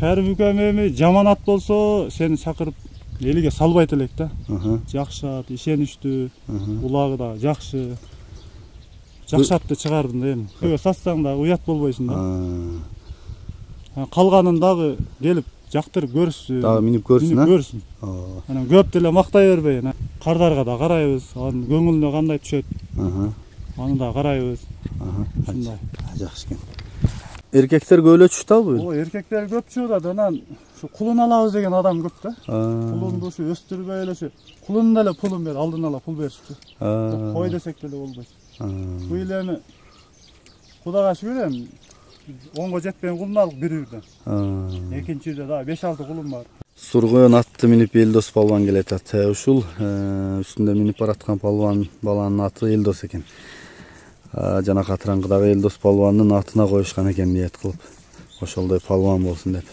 Кәрбүкем эми жаман ат болсо сени чакырып элиге салбайт элек да. Жакшы ат, ишеничтүү, улагы да жакшы. Жакшы атты чыгардым да эми. Көбө сатсаң да уят болбойсуң да. Калганын дагы келип жактырып көрсүн. Дагы минип көрсүн, а? Көрсүн. Анан көп деле мактай бербей, кардарга да карайбыз. Анын көңүлүнө кандай түшөт. Аны да карайбыз. Ушундай. Жакшы экен. Эркектер көбөлө чуштабы? О, эркектер көп чугат. Анан ушу кулун алабыз деген адам көп да. Кулунду ушу өстүрбөй эле кулунун эле пулун бер, алдын ала пул беришчү. Кой десек деле болбойт. Бул эми Кудайга шүгүр эми 10го жетпеген кулун алдык бир үйдөн. Экинчи үйдө да 5-6 кулун бар. Сургоен атты минип Элдос палван келетат. Ушул үстүндө минип бараткан палван баланын аты Элдос экен. Жана катыраңкыдагы Элдос палвандын атына коюшкан экен ниет кылып. Ошолдой палван болсун деп.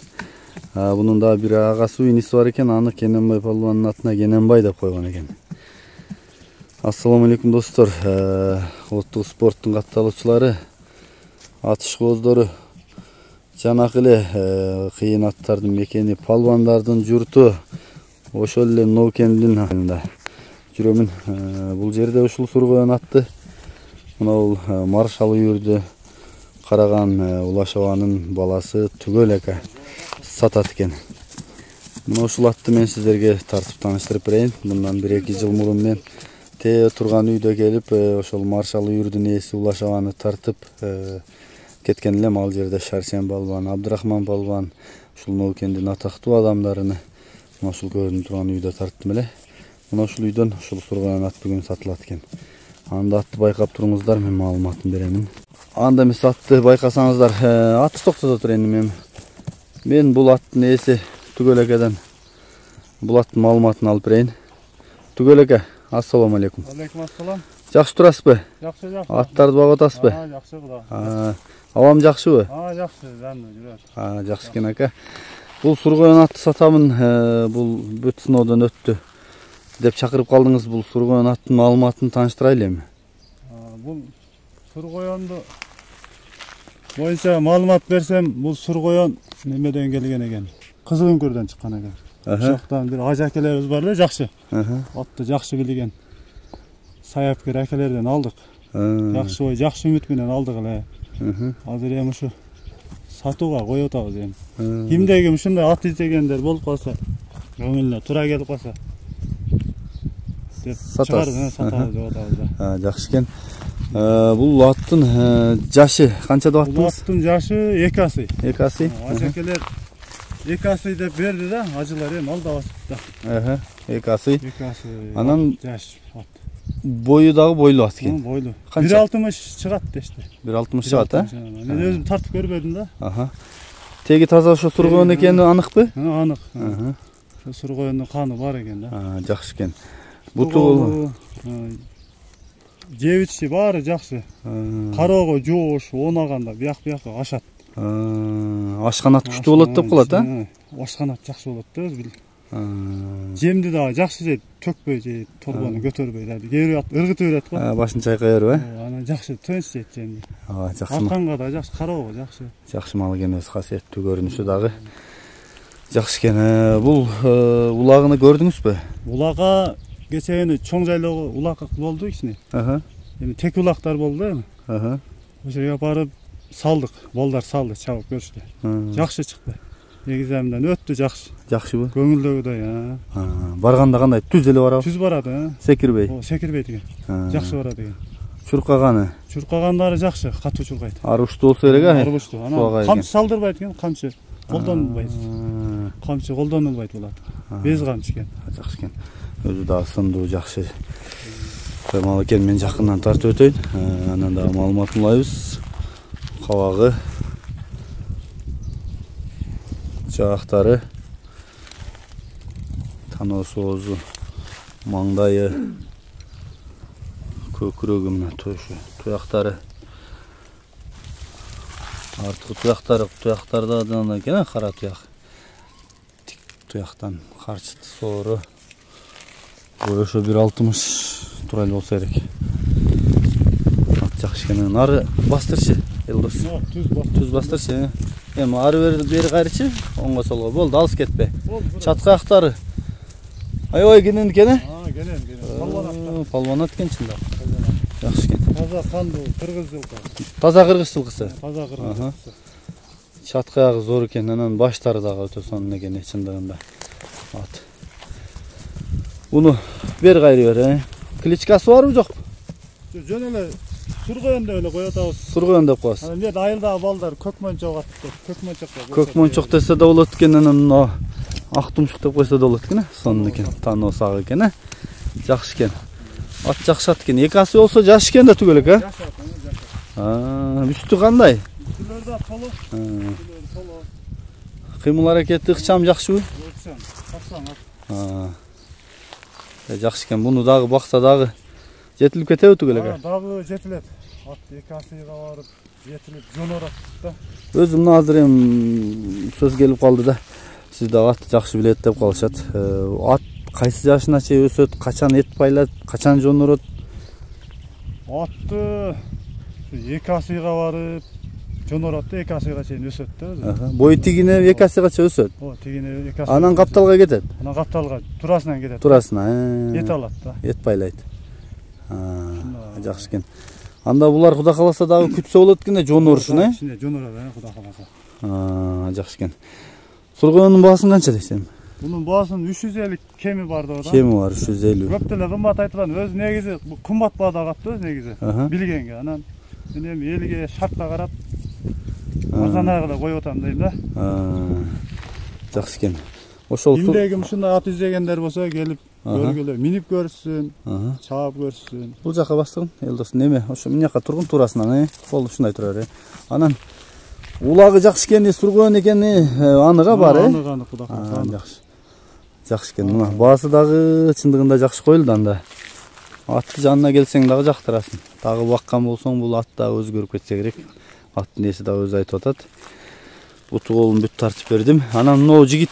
Бунун да бир агасы иниси бар экен, аны Кененбай палвандын атына Кененбай деп койгон экен. Ассаламу алейкум достор. Улуттук спорттун катталуучулары, атышкоздору, жанакы эле кыйын аттардын мекени, палвандардын журту, ошол эле Ноокендин айында жүрөмүн. Бул жерде ушул Сургоен атты мына бул маршал үйүрдү караган Улашованын баласы Түгөл ака сатат экен. Мына ушул атты мен сиздерге тартып тааныштырып берейин. Мындан 1-2 жыл мурун мен те турган үйдө келип, ошол маршал үйүрдүн ээси Улашованы тартып кеткен элем. Ал жерде Шарсен палван, Абдрахман палван, ушул Ноокендин атактуу адамдарыны мына ушул көрүнүп турган үйдө тарттым эле. Мына ушул үйдөн ушул Сургоен ат бүгүн сатылат экен. Анда атты байкап туруңуздар, мен маалыматын беремин. Анда эмес атты байкасаңыздар, атты токтото турайын мен бул аттын ээси Түгөл акадан бул аттын маалыматын алып берейин. Түгөл ака, ассаламу алейкум. Алейкум ассалам. Жакшы турасызбы? Жакшы, жакшы. Аттарды багып атасызбы? Жакшы куда. Абам жакшыбы? Жакшы, жанды жүрөт. Жакшы экен ака. Бул Сургоен атты сатамын, бул бүт сыноодон өттү деп чакырып калдыңыз. Бул Сургоен аттын маалыматын тааныштырайлы эми. Бул Сургоенду боюнча маалымат берсем, бул Сургоен немеден келген экен? Кызыл Үңкүрдөн чыккан экен. Ошоктон бир ажакелерибиз бар эле, жакшы. Атты жакшы билген саяпкер акелерден алдык. Жакшы ой, жакшы үмүт менен алдык эле. Азыр эми ушу сатууга коюп атабыз эми. Кимде ким ушундай ат издегендер болуп калса, көңүлүнө туура келип калса, сатабыз деп атабыз да. Жакшы экен. Бул аттын жашы канча деп аттыңыз? Бул аттын жашы 2 асый. 2 асый. Ажакелер 2 асый деп берди да, ажылар эми алдабасып да. 2 асый. 2 асый. Анан жаш ат. Бою дагы бойлуу ат экен. Бойлуу. 1.60 чыгат дешти. 1.60 чыгат, а? Мен өзүм тартып көрбөдүм да. Теги таза ошо Сургоен экени аныкпы? Анык. Ошо Сургоендин каны бар экен да. Жакшы экен. Буту жебичи баары жакшы. Кароого жоош, оонаганда бияк-бияка ашат. Ашкан ат күчтүү болот деп калат, а? Ашкан ат жакшы болот да, өзү бил. Жемди да жакшы жейт, төкпөй жейт, торбону көтөрбөй да. Кээ бир ат ыргытып берет го. Башын чайкай берип, а? Анан жакшы тынч жейт жемди. Жакшы. Атканга да жакшы, кароого жакшы. Жакшы мал экен, өз касиеттүү көрүнүшү дагы. Жакшы экен. Бул улагыны көрдүңүзбү? Улага кечээни чоң жайлоого улак болду кичине. Эми тек улактар болду эми. Ошо жерге барып салдык, балдар салды, чабып көрүштү. Жакшы чыкты. Экзаменден өттү, жакшы. Жакшыбы? Көңүлдөгүдөй, Барганда кандай түз эле барабы? Түз барады, Секирбей. Секирбейт экен. Жакшы барат экен. Чуркаганы? Чуркагандары жакшы, катуу чуркайт. Аруштуу болсо керек, а? Аруштуу. Анан камчы салдырбайт экен, камчы колдонбайт. Камчы колдонулбайт болот. Без камчы экен. Жакшы экен. Өзү дагы сындуу, жакшы. Мал экен, мен жакындан тартып өтөйүн. Анан дагы маалыматын улайбыз. Кабагы, жаактары, таноо-соозу, маңдайы, көкүрөгү мына туяктары. Артқы туяктарда жана экен, кара туяк. Тик туяктан карчыты соору. Бою ошо 1.60 турайлы болсо керек. Ат жакшы экен. Нары бастырчы, Элдос. Түз бастырчы. Эми ары бери кайрычы, оңго солго. Болду, алыс кетпе. Болду. Чатка актары. Аябай кенен экен, э? Кенен. Палванат экен чында. Жакшы экен. Таза кандуу кыргыз жылкы. Таза кыргыз жылкысы. Таза кыргыз жылкысы. Чатка ягы зор экен, анан баштары дагы өтө сонун экен чындыгында. Ат. Буну бер кайры бер, э? Кличкасы барбы жок? Жөн эле сургоен деп эле кое атабыз. Сургоен деп коесуз. Анан эмне айылдагы балдар көкмөнчөк атты. Көкмөнчөккө. Көкмөнчөк десе да болот экен, анан ак тумшук деп койсо да болот экен, сонун экен. Тааносак экен, э? Жакшы экен. Ат жакшы ат экен. Эки асы болсо жаш экен да түгөлөк, э? Үстү кандай? Үстүлөр да толо. Кыймыл аракети ыкчам жакшыбы? Ыкчам. Жакшы экен. Буну дагы бакса дагы жетилип кетеби түгөлөк? Дагы жетилет. Ат эки асыйга барып, жетилип жонорот да. Өзүм азыр эми сөз келип калды да. Сиз дагы атты жакшы билет деп калышат. Ат кайсы жашына чейин өсөт, качан эт байлат, качан жонорот? Атты эки асыйга барып, жонорот да, эки асыйга чейин өсөт да. Бою тигине эки асыйгача өсөт. Тигине эки асыйга. Анан капталга кетет. Анан капталга турасынан кетет. Турасына. Эт алат да. Эт байлайт. Жакшы экен. Анда булар Кудай кааласа дагы күтсө болот экен, жонорушун, э? Жонорот, Кудай кааласа. Жакшы экен. Сургоюнун баасын канча дейсиң? Bunun boğazının 350 kemi vardı orada. Kemi var 350. Köptele kımbat aytılan öz negizi kımbat bağda kattı öz negizi. Bilgenge anan. Benim eliге şartla karap Ozanağa da koy otam deyim da. Жақсы екен. Ошол Имдегим ушундай ат издегендер болсо келип көргүлө, минип көрсүн, чаап көрсүн. Бул жака бастыгын, Элдос неме? Ошо мына жака тургун турасынан, Болду ушундай турар, Анан улагы жакшы экени, сургон экени аныга бар, Аныга Кудай кааласа. Жакшы. Жакшы экен. Мына баасы дагы чындыгында жакшы коюлду анда. Атты жанына келсең дагы жактырасың. Дагы баккан болсоң бул ат дагы өзгөрүп кетсе керек. Аттын ээси дагы өзү айтып атат. Буту колун бүт тартып бердим. Анан мына жигит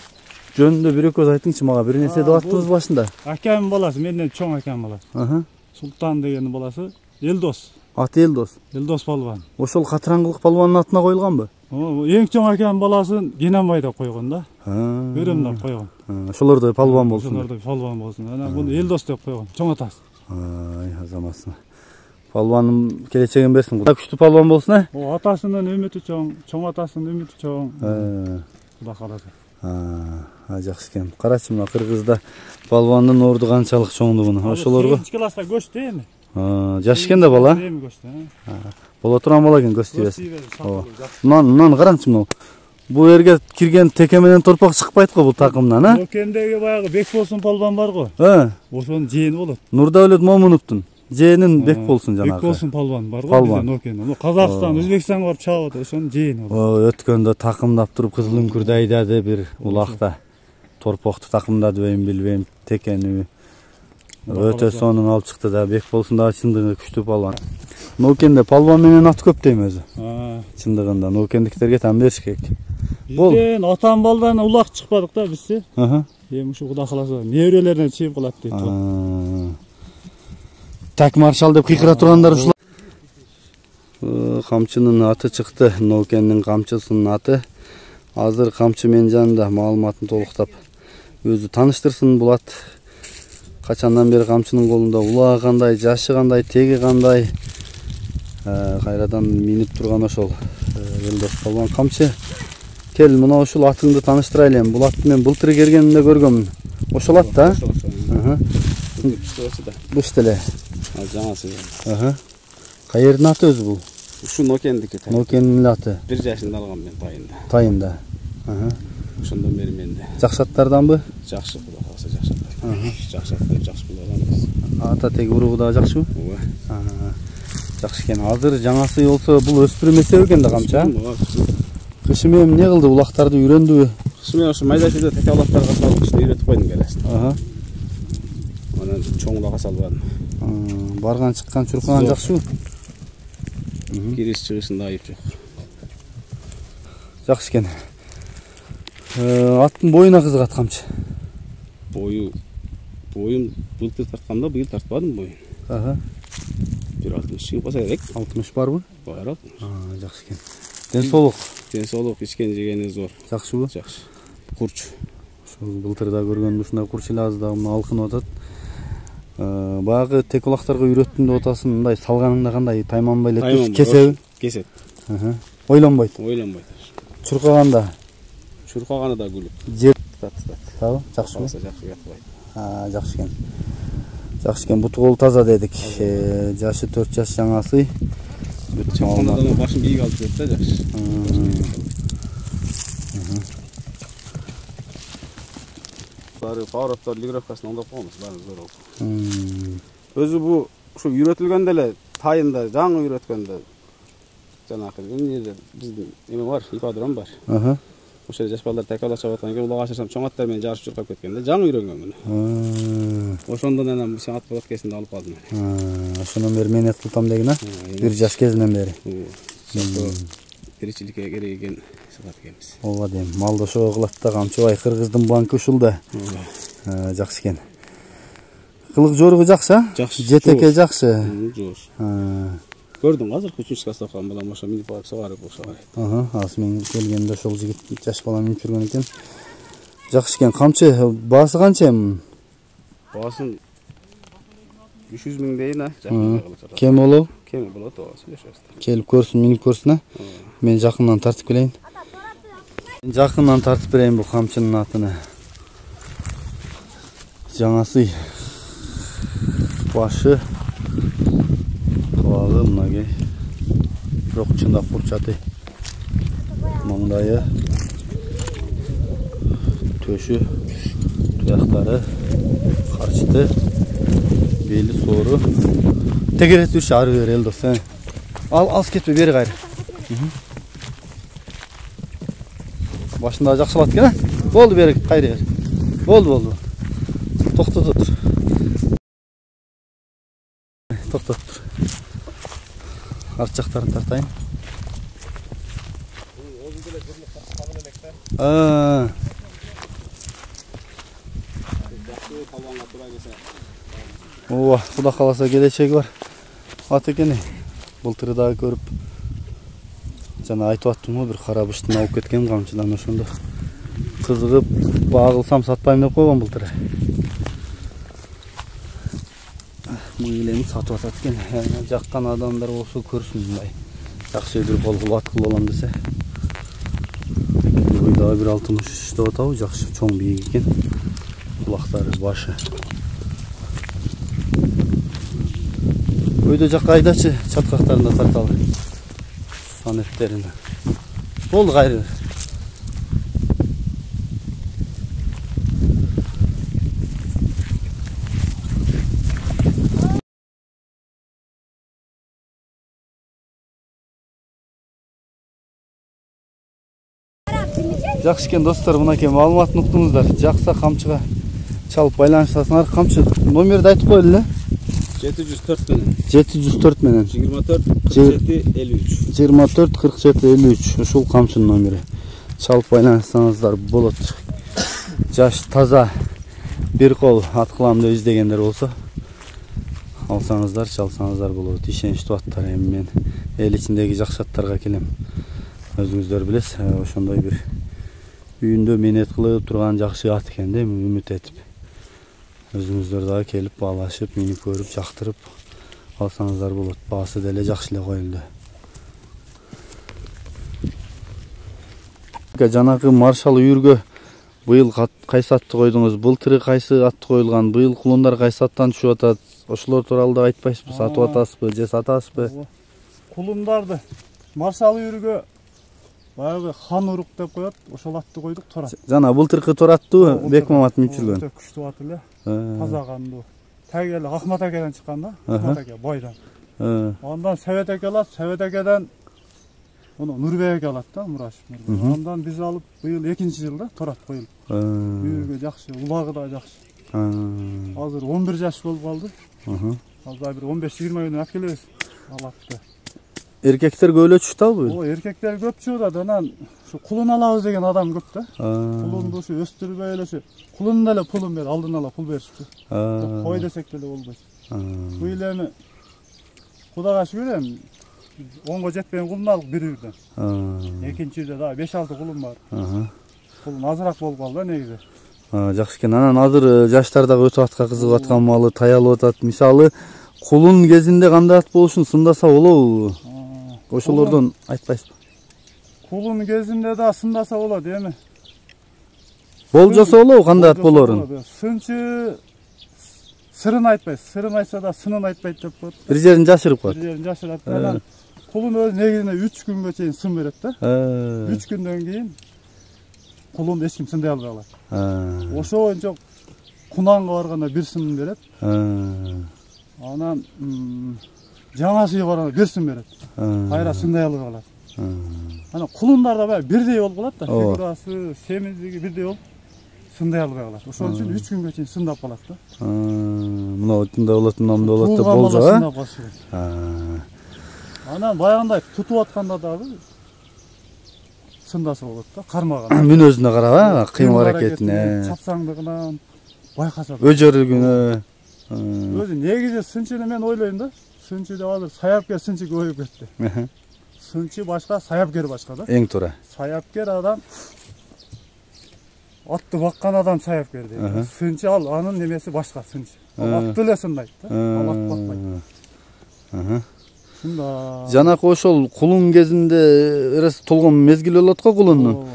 жөнүндө бир экөөз айтыңчы мага, бир нерсе деп аттыбыз башында. Акамдын баласы, менден чоң акам баласы. Султан дегендин баласы Элдос. Аты Элдос. Элдос палван. Ошол Катыраңгылык палвандын атына коюлганбы? Эң чоң акамдын баласын Генанбай деп койгон да. Өрөм деп койгон. Ошолордой палван болсун. Ошолордой палван болсун. Анан буну Элдос деп койгон. Чоң атасы. Ай, азаматсың. Палванын келечегин берсин. Кудай күчтүү палван болсун, Атасынын үмүтү чоң атасынын үмүтү чоң. Кудай кааласа. Жакшы экен. Карачы мына кыргызда палвандын орду канчалык чоңдугун. Ошолорго 8 класста көчтү эми. Жаш экен да бала. Эми көчтү. Боло турган бала экен, көз тийбесин. Мынан караңчы мына. Бул жерге кирген теке менен торпак чыкпайт го бул такымдан, Окендеги баягы Бекболсун палван бар го. Ошонун жээни болот. Нурдавлет Момуновдун жээнин Бекболсун жанагы. Бекболсун палван бар го биздин Окенде. Казакстан, Өзбекстанга барып чаап атат, ошонун жээни болот. Өткөндө такымдап туруп кызыл үңкүрдү айдады бир улакта. Торпокту такымдадыбы билбейм, текени. Өтө сонун алып чыкты да, Бекболсун да чындыгы күчтүү палван. Нокенде палван менен ат көп дейм өзү. Чындыгында нокендиктерге тан бериш керек. Бизден атам балдан улак чыкпадык да бизчи. Эми ушу Кудай кааласа неберелеринен чыгып калат дейт. Так маршал деп кыйкыра тургандар ушул. Камчынын аты чыкты, Нокендин камчысынын аты. Азыр камчы менин жанында маалыматын толуктап өзү тааныштырсын бул ат. Качандан бери камчынын колунда, улагы кандай, жашы кандай, теги кандай. Кайрадан минип турган ошол Элдос палван камчы. Кел, мына ушул атыңды тааныштырайлы. Бул атты мен былтыр кергенимде көргөмүн. Ошол ат да? Буш деле. Жаңасы. Каердин аты өзү бул? Ушу Нокендики. Нокендин аты. 1 жашында алгам мен тайында. Тайында. Ошондон бери менде. Жакшы аттарданбы? Жакшы, Кудай кааласа жакшы аттар. Жакшы аттар, жакшы булганбыз. Ата теги уругу да жакшыбы? Ооба. Жакшы экен. Азыр жаңасы болсо бул өспүрүм эсеби экен да камчы. Кышым эми эмне кылды? Улактарды үйрөндүбү? Кышым эми ошо майда чүйдө теке улактарга салып кышты үйрөтүп койдум келесин. Анан чоң улакка салбадым. Барган чыккан чуркаган жакшыбы? Кириш чыгышында айып жок. Жакшы экен. Аттын боюна кызыгат камчы. Боюн былтыр тартканда, быйыл тартпадым боюн. 1.60 чыгып калса керек. 60 барбы? Бар. Жакшы экен. Ден соолук денсаулық, ішкен жегені зор. Жакшыбы? Жақсы. Құрч. Ушул былтырда көргөн ушундай курч эле азыр дагы алкынып атат. Баягы текулактарга үйрөттүм деп атасың, мындай салганыңда кандай тайманбай элек кесеби? Кесет. Ойлонбойт. Ойлонбойт. Чуркаганда? Чуркаганы да күлүп. Жеп татты. Табы? Жакшыбы? Жақсы жатпайт. Жакшы экен. Жакшы экен, буту колу таза дедик. Жашы 4 жаш жаңасы. Чапканада башын бийик алып жүрөт да, жакшы. Бары пауэроптор лигировкасын оңдоп коебуз, баары зор болду. Өзү бу ушу үйрөтүлгөндө эле тайында жаңы үйрөткөндө жанакы эмне биздин эме бар, ипподром бар. Ошол жаш балдар такала чабып аткан кезде улак ашырсам чоң аттар менен жарышып чуркап кеткенде жаңы үйрөнгөн муну. Ошондон анан сен ат болот кезинде алып калдым. Ошондон бери менет кылтам деген, 1 жаш кезинен бери. Тиричиликке керек экен сыгат экенбиз. Ооба дейм. Малды ошого кылат да, камчыбай кыргыздын банкы ушул да. Жакшы экен. Кылык жоругу жакшы, а? Жакшы. Жетеке жакшы. Жок. Көрдүм азыр 3-чү класста окуган балам ошо минип барып сыгарып ошо бар. Аз мен келгенде ошол жигит жаш бала минип жүргөн экен. Жакшы экен. Камчы баасы канча эми? Баасын 300 миң дейин, а? Кем болобу? Кем болот, ооба, сүйлөшөбүз. Келип көрсүн, минип көрсүн, а? Мен жакындан тартып келейин. Жакындан тартып берейин бул камчынын атыны. Жаңасы башы кабагы мынагей. Бирок чындап курчаты. Маңдайы, төшү, туяктары, карчыты, бели соору. Тегеретүүчү ары бери Элдос. Алыс кетпе, бери кайры. Башында жакшылап экен, а? Болду, бери кайры бер. Болду. Токтотуп тур. Токтотуп тур. Арт жактарын тартайын. Ооба, Кудай кааласа келечеги бар. Ат экен. Былтыр дагы көрүп жана айтып аттым го, бир кара быштын алып кеткем камчыдан, ошондо кызыгып багылсам сатпайм деп койгон былтыр. Мыйлени сатып атат экен. Жаккан адамдар болсо көрсүн, мындай жакшы бир кол кылып ат кылып алам десе. Бойдагы 1.60 деп атабы, жакшы чоң бийик экен. Кулактары, башы. Өйдө жакка айдачы, чаткактарында тарталы. Санеттерин. Болду, кайры. Жакшы экен достор, мынакей маалыматын уктуңуздар. Жакса камчыга чалып байланышасыңар. Камчы номерди айтып коелу эле. 704 менен. 704 менен. 24 47 53. 24 47 53. Ушул камчынын номери. Чалып байланышсаңыздар болот. Жаш, таза, бир кол ат кылам деп издегендер болсо алсаңыздар, чалсаңыздар болот. Ишеничтүү аттар. Эми мен эл ичиндеги жакшы аттарга келем. Өзүңүздөр билесиз, ошондой бир үйүндө менет кылып турган жакшы ат экен да, үмүт этип. Өзүңүздөр дагы келип баалашып, минип көрүп, жактырып алсаңыздар болот. Баасы деле жакшы эле коюлду. Жанагы маршал үйүргө быйыл кайсы атты койдуңуз? Былтыры кайсы атты коюлган? Быйыл кулундар кайсы аттан түшүп атат? Ошолор тууралуу да айтпайсызбы? Сатып атасызбы же сатасызбы? Кулундарды маршал үйүргө баягы хан урук деп коет, ошол атты койдук, Торат. Жана былтыркы Тораттуу Бекмамат минип жүргөн. Өтө күчтүү ат эле. Таза кандуу. Таги эле Ахмат акеден чыккан да, Ахмат аке бойдан. Андан Севет аке алат, Севет акеден муну Нурбек аке алат да, Мурашев. Андан биз алып быйыл 2-жылда Торат коюлуп. Үйүргө жакшы, улагы да жакшы. Азыр 11 жаш болуп калды. Азыр бир 15-20 күнү алып келебиз алатты. Эркектер көбөлө чуштабы? О, эркектер көп чууда, анан ушу кулун алабыз деген адам көп да. Кулунду ушу өстүрбөй эле ушу кулунун эле пулун бер, алдын ала пул беришчи. Кой десек деле болбойт. Быйыл эми Кудайга шүгүр эми 10'ga жетпеген kulun aldık bir ürden. Ekinci ürde daha 5-6 kulun var. Kulun azırak bolup kaldı da negize. Жакшы экен. Анан азыр жаштардагы өтүп аткан кызыгып аткан маалы таялып атат. Мисалы, кулун кезинде кандай ат болушун сындаса болобу? Ошолордон айтпайсызбы? Kulun gezinde de sındasa ola değil mi? Болжосо болобу кандай ат болорун? Sınçı sırın aytpayт. Sırın aytsa da sının aytpayt деп коет. Бир жерин жашырып коет. Bir yerin жашырат. Анан kulun öz negizine 3 günge чейин сын берет да. 3 günden keyin kulun eч ким сындай албай калат. Ошо боюнча кунанга барганда бир сын берет. Анан жаңасыга барганда бир сын берет. Кайра сындай албай калат. Ana kulunlarda böyle birdeyi olup kalat da figurası, semizligi birdeyi olup sınday albay kalat. Oşon üçün 3 gün geçen sındap kalat da. Mına otunda olat, mınamda olat da bolca ha? Sındap başlıyor. Ana bayağınday tutup atkanda da sındası olat da, karmagan. Mün özüne kara ha, kıyım hareketine. Çapsanglıgынан bayqasa. Öjörülgüne. Özü negize sınçını men oylayın da, sınçı da alır, sayapker sınçı koyup ketти. Sınçı başka, sayapker başka da. Eң tooра. Sayapker adam atты bakkan adam sayapker deydi. Sınçı al, anın nemesi başka sınçı. Attı ile sındaydı da. Al at bakmaydı. Şunda. Жанакы ошол кулун кезинде эрес толгон мезгил болот го кулундун.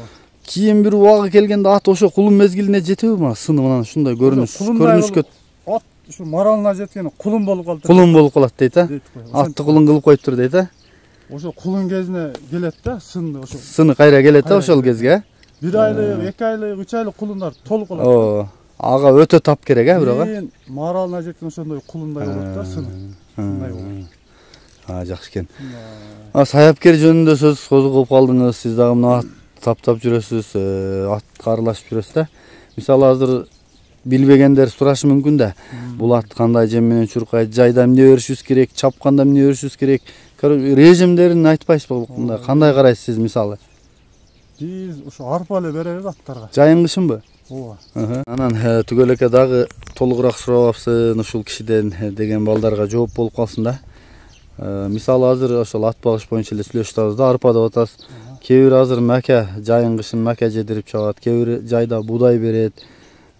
Кийин бир убагы келгенде ат ошо кулун мезгилине жетеби ма? Сыны менен ушундай көрүнүшкө at şu maralına жеткени kulun bolup kaldı. Kulun bolup kalat дейт а? Атты кулун кылып коюптур дейт а? Ошо kulun кезине келет да, сынды ошо. Сыны кайра келет да ошол кезге? 1 aylık, 2 aylık, 3 aylık kulunlar толук калат. Ага өтө тап керек а бирок. Кийин maralına жеткен ошондой kulunдай болот да, сыны. Мындай болот. Жакшы экен. Саяпкер жөнүндө сөз козгоп калдыңыз. Сиз дагы мына ат таптап жүрөсүз, ат карылашып жүрөсүз да. Мисалы азыр билбегендер сурашы мүмкүн да. Бул ат кандай жем менен чуркайт, жайда эмне беришибиз керек, чапканда эмне беришибиз керек. Режимдерин айтпайсызбы? Кандай карайсыз сиз мисалы? Биз ошо арпа эле беребиз аттарга. Жайынгышынбы? Ооба. Анан түгөл эке дагы толугураак сурабапсың ушул кишиден деген балдарга жооп болуп калсын да. Мисалы азыр ошол ат багыш боюнча эле сүйлөшүп атабыз да, арпа деп атабыз. Кээ бир азыр маке жайынгышын маке жедирип чыгат, кээ бир жайда будай берет.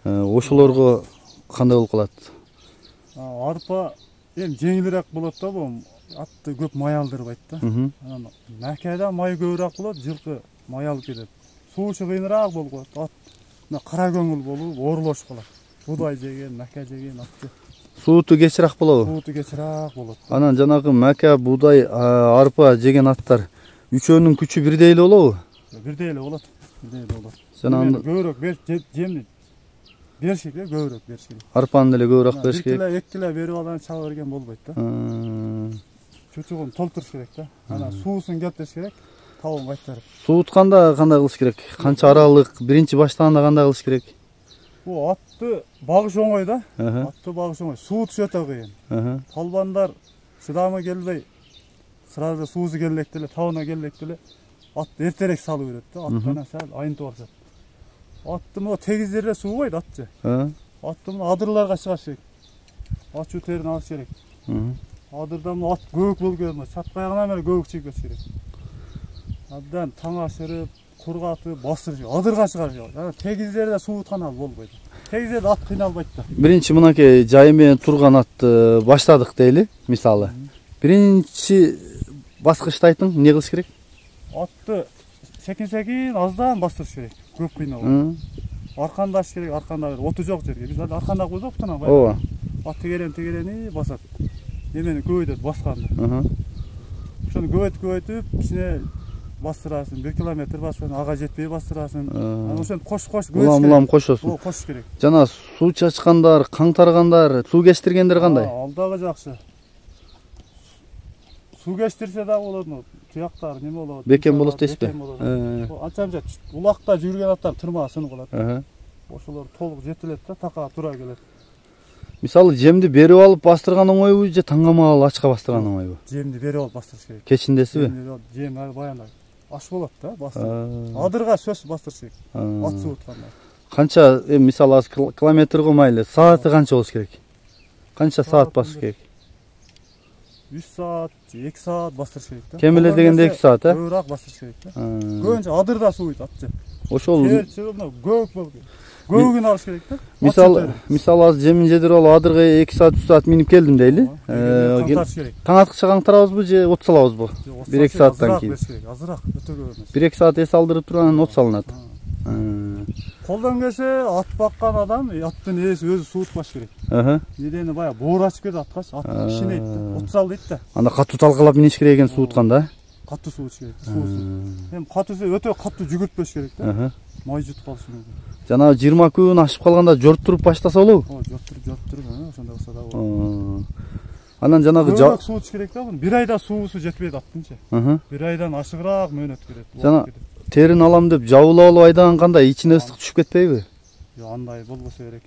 Ошолорго кандай болуп калат? Арпа эми жеңилирээк болот да, бул атты көп май алдырбайт да. Анан македе май көбүрөөк болот, жылкы май алып кетет. Суучу кыйыныраак болуп калат. Ат кара көңүл болуп, оорулошуп калат. Будай жеген, маке жеген атты. Сууту кечирээк болобу? Сууту кечирээк болот. Анан жанагы маке, будай, арпа жеген аттар үчөөнүн күчү бирдей эле болобу? Бирдей эле болот. Бирдей эле болот. Жанагы көбүрөөк жемди бериш керек, көбүрөөк бериш керек. Арпаны деле көбүрөөк бериш керек. 1 кило берип алган чага берген болбойт да. Чучугун толтуруш керек да. Анан суусун келтириш керек. Табын кайтарып. Суутканда кандай кылыш керек? Канча аралык, биринчи баштаганда кандай кылыш керек? Бу атты багыш оңой да. Атты багыш оңой. Суутуш өтө кыйын. Талбандар чыдамы келбей, сразу суусу келек деле, табына келек деле атты эртерээк салып берет да. Аттан сал айынтып алышат. Атты мо тегиздерде суубайт атчы. Атты адырларга чыгаш керек. Ачуу терин алыш керек. Адырдан ат көбүк болуп кетет, чаткайгынан эле көбүк чыгып кетиш керек. Абдан таң ашырып, кургатып, бастырып, адырга чыгарып жибер. Тегиздерде сууткан ал болбойт. Тегиздерде ат кыйналбайт да. Биринчи мынакей жайы менен турган атты баштадык дейли, мисалы. Биринчи баскычта айтың, эмне кылыш керек? Атты секин аздан бастырыш керек. Көп кыйналбай. Аркандаш керек, арканда оту жок жерге. Биз арканда койсок тана бай. Ооба. Ат тегерени басат. Эмени көбөйтөт басканды. Ошону көбөйтүп, кичине бастырасың, 1 километр басасың, ага жетпей бастырасың. Анан ошону кош улам кошосуң. Кош керек. Жана суу чачкандар, каңтаргандар, суу кечтиргендер кандай? Ал дагы жакшы. Суу кечтирсе дагы болот, туяктар неме болот? Бекен болот дейсизби? Анча улакта жүргөн аттар тырмаа сынып калат. Ошолор толук жетилет да, така тура келет. Мисалы жемди берип алып бастырган оңойбу же таңгамал ачка бастырган оңойбу? Жемди берип алып бастырыш керек. Кечиндесиби? Жем баягындай аш болот да, бастырып. Адырга сөз бастырыш керек. Ат суутканда. Канча, мисалы аз километр го майлы, сааты канча болуш керек? Канча саат басыш керек? 3 saat, 2 saat bastırış керек да. Кем эле дегенде 2 saat, э? Көбүрөөк бастырыш керек да. Көбүнчө адырда сууйт атчы. Ошол көк болду. Көөгүн алыш керек да. Мисалы азыр жемин жедирип алып адырга 2 saat 3 saat минип келдим дейли. Таң аткыча каңтырабызбы же от салабызбы? 1-2 сааттан кийин. Азыраак, өтө көп эмес. 1-2 saat эс алдырып тургандан от салынат. Колдон келсе ат баккан адам аттын ээси өзү суутпаш керек. Недени баягы боор ачып кетет аткач, ат кишинейт да. От сал дейт да. Анда катуу талкалап миниш керек экен суутканда. Катуу суутуш керек. Эми катуу өтө катуу жүгүртпөш керек да. Май жутуп калышы мүмкүн. Жанагы 20 күн ашып калганда жорттуруп баштаса болобу? Жорттуруп, ошондой болсо да болот. Анан жанагы көбүрөөк суутуш керек да. Бир айда суусу жетпейт аттынчы. Бир айдан ашыгыраак мөөнөт керек. Жана терин алам деп жабылып алып айдаган кандай, ичине ыстык түшүп кетпейби? Жок, андай болбосо керек.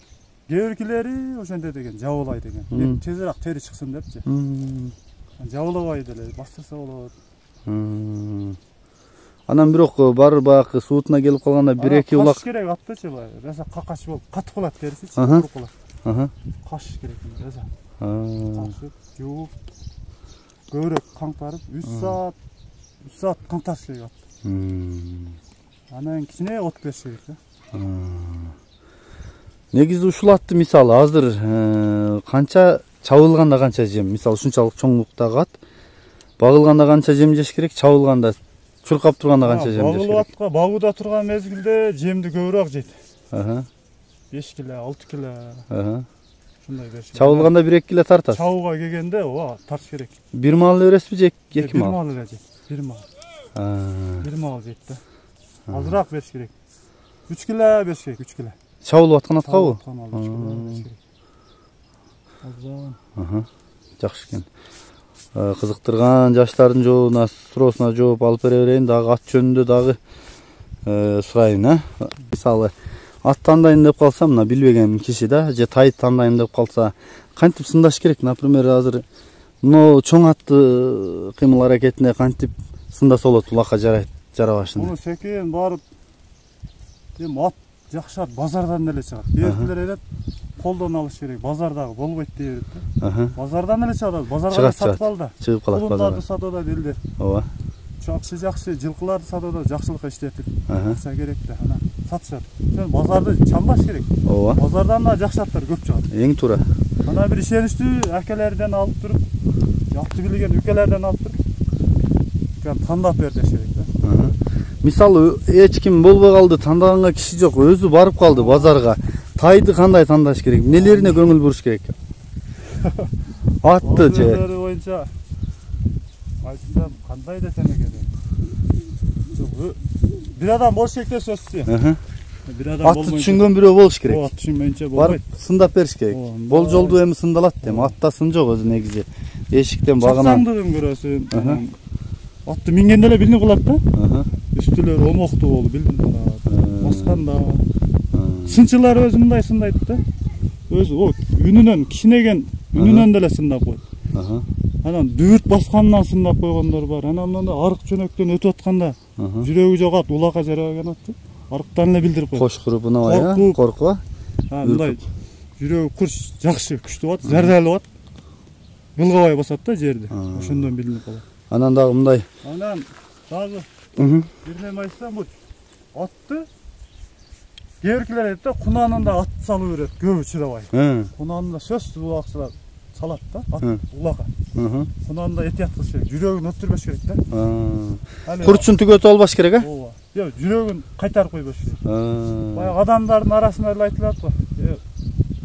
Кээ биркилери ошондой деген, жабылай деген. Тезирээк тери чыксын депчи. Жабылабай деле бастырса болот. Анан бирок бар баягы суутуна келип калганда 1-2 улак каш керек аттычы бай. Раса какач болуп катып калат терисичи, куруп калат. Каш керек раса. Кашып, жууп, көбүрөөк каңтарып 3 saat каңтарыш керек ат. Анан кичине от бериш керек да. Негизи ушул атты мисалы азыр канча чабылганда канча жем, мисалы ушунчалык чоңдуктагы ат багылганда канча жем жеш керек, чабылганда чуркап турганда канча жем жеш керек? Багылып атка багууда турган мезгилде жемди көбүрөөк жейт. 5 кило, 6 кило. Ушундай бериш. Чабылганда 1-2 кило тартат. Чабууга келгенде ооба тартыш керек. Бир маал бересизби же 2 маал? Бир маал эле жейт. Бир маал. Бир маал жейт да. Азыраак бериш керек. 3 кило бериш керек, 3 кило. Чабылып аткан аткабы? Жакшы экен. Кызыктырган жаштардын жообуна, суроосуна жооп алып бере берейин, дагы ат жөнүндө дагы сурайын, Мисалы, ат тандайын деп калсам, мына билбеген киши да, же тай тандайын деп калса, кантип сындаш керек? Например, азыр мына чоң атты кыймыл аракетине кантип сындаса болот, улакка жарабашын? Муну секен барып, ат жакшы ат базардан эле чыгат. Кээбирлер айтат, колдон алыш керек, базардагы болбойт дейт да. Базардан эле чыгат, базарга сатып алды. Чыгып калат базарга. Кулундарды сатууда делдер. Ооба. Жакшы жылкыларды сатууда жакшылыкка иштетип, акча керек да, анан сатышат. Сен базарды чамбаш керек. Ооба. Базардан да жакшы аттар көп чыгат. Эң туура. Ана бир ишеничтүү акелерден алып туруп, атты билген укелерден алып туруп, тандап бер деш керек да. Мисалы, эч ким болбой калды, тандаганга киши жок, өзү барып калды базарга. Тайды кандай тандаш керек? Нелерине көңүл буруш керек? Атты же. Өзүлөрү боюнча айтсам кандай десем экен. Бир адам болуш керек да сөзсүз. Бир адам болбойт. Атты түшүнгөн бирөө болуш керек. Ооба, түшүнбөйүнчө болбойт. Барып сындап бериш керек. Бол жолду эми сындалат дейм. Атта сын жок өзү негизи. Эшиктен багынан. Чапсаңдыгын көрөсүң. Атты мингенде эле билинип калат да. Үстүлөр омоктуу болуп билинип калат. Басканда сынчылар өзү мындай сындайт да. Өзү үнүнөн кичинеген үнүнөн деле сындап койт. Анан дүрт баскандан сындап койгондор бар. Анан мында арык жөнөктөн өтүп атканда жүрөгү жок ат, улакка жарабаган ат. Арыктан эле билдирип койт. Кош курубуна бая, коркуп. Мындай жүрөгү курч жакшы күчтүү ат, зардалуу ат. Былгабай басат да жерди. Ошондон билинип калат. Анан дагы мындай. Анан дагы бир неме айтсам, бул атты кээбиркилер айтат да, кунанында ат салып берет, көбү чыдабай. Кунанында сөзсүз улакчылар салат да, ат улакка. Кунанында этият кылыш керек, жүрөгүн өттүрбөш керек да. Курчун түгөтүп албаш керек, а? Ооба. Жок, жүрөгүн кайтарып койбош керек. Баягы адамдардын арасында эле айтылат го.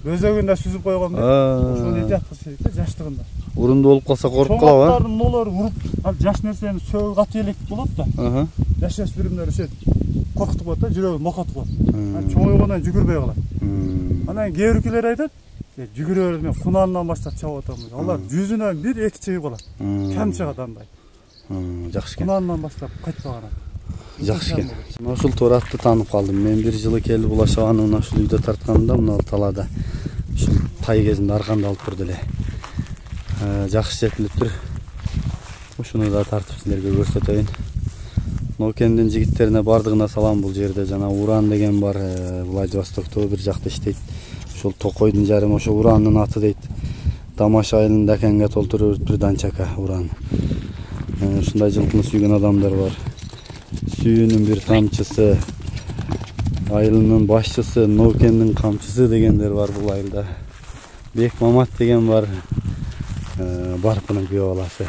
Өзөгүндө сүзүп койгон деп. Ошону этият кылыш керек да, жаштыгында. Урунду болуп калса коркуп калабы? Чоңаттардын мулары уруп, жаш нерсени сөгүп ат элек болот да. Жаш биримдер ошо коркутуп коет да, жүрөгүн мокотуп коет. Чоңойгондон жүгүрбөй калат. Анан кээбиркилер айтат, жүгүрө берме, кунандан баштап чабып атам. Алар 100-дөн 1-2 чыгып калат. Кем чыгат андай. Жакшы экен. Кунандан баштап кайтпаган. Жакшы экен. Ушул туура атты таанып калдым. Мен бир жылы келип Булашабаны мына ушул үйдө тартканымда, мына талаада ушул тай кезинде арканды алып турду эле. Жакшы жетилиптир. Ушуну да тартып силерге көрсөтөйүн. Нокендин жигиттерине бардыгына салам. Бул жерде жана Уран деген бар, Владивостокто бир жакта иштейт. Ошол Токойдун жарымы ошо Уранын аты дейт. тамаш айылында кенге толтуруп бир данчака уран. Ушундай жылкыны сүйгөн адамдар бар. Сүйүүнүн бир тамчысы, айылынын башчысы, Ноокендин камчысы дегендер бар бул айылда. Бек Мамат деген бар. Барпынын күйөө баласы.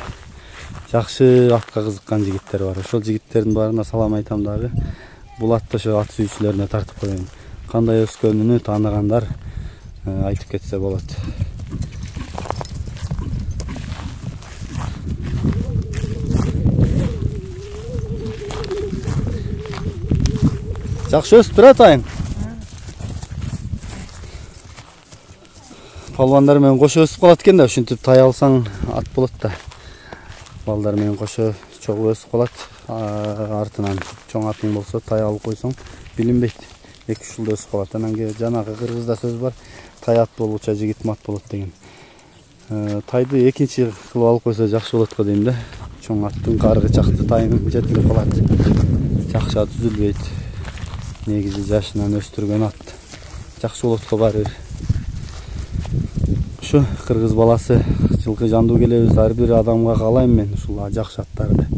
Жакшы атка кызыккан жигиттер бар. Ошол жигиттердин баарына салам айтам дагы. Бул атты ошо ат сүйүүчүлөрүнө тартып коеюн. Кандай өскөнүнү тааныгандар айтып кетсе болот. Жакшы өсүп турат айым. Палвандар менен кошо өсүп калат экен да, ушинтип тай алсаң ат болот да. Балдар менен кошо чогуу өсүп калат. Артынан чоң атың болсо тай алып койсоң билинбейт. 2-3 жылда өсүп калат. Анан кийин жанагы кыргызда сөз бар. Тай ат болуча жигит мат болот деген. Тайды экинчи кылып алып койсо жакшы болот го дейм да. Чоң аттын каргы чакты тайын жетилип калат. Жакшы түзүлбөйт. Негизи жашынан өстүргөн ат жакшы болот го баары. Ушу кыргыз баласы жылкы жандуу келебиз. Ар бир адамга каалайм мен ушул жакшы аттарды.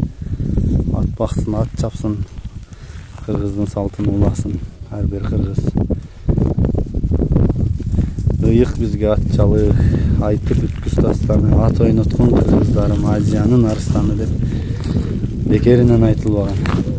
Ат баксын, ат чапсын. Кыргыздын салтын уласын ар бир кыргыз. Ыйык бизге ат чалы, айтып бүткүс дастаны, ат ойноткон кыргыздарым Азиянын арстаны деп бекеринен айтылбаган.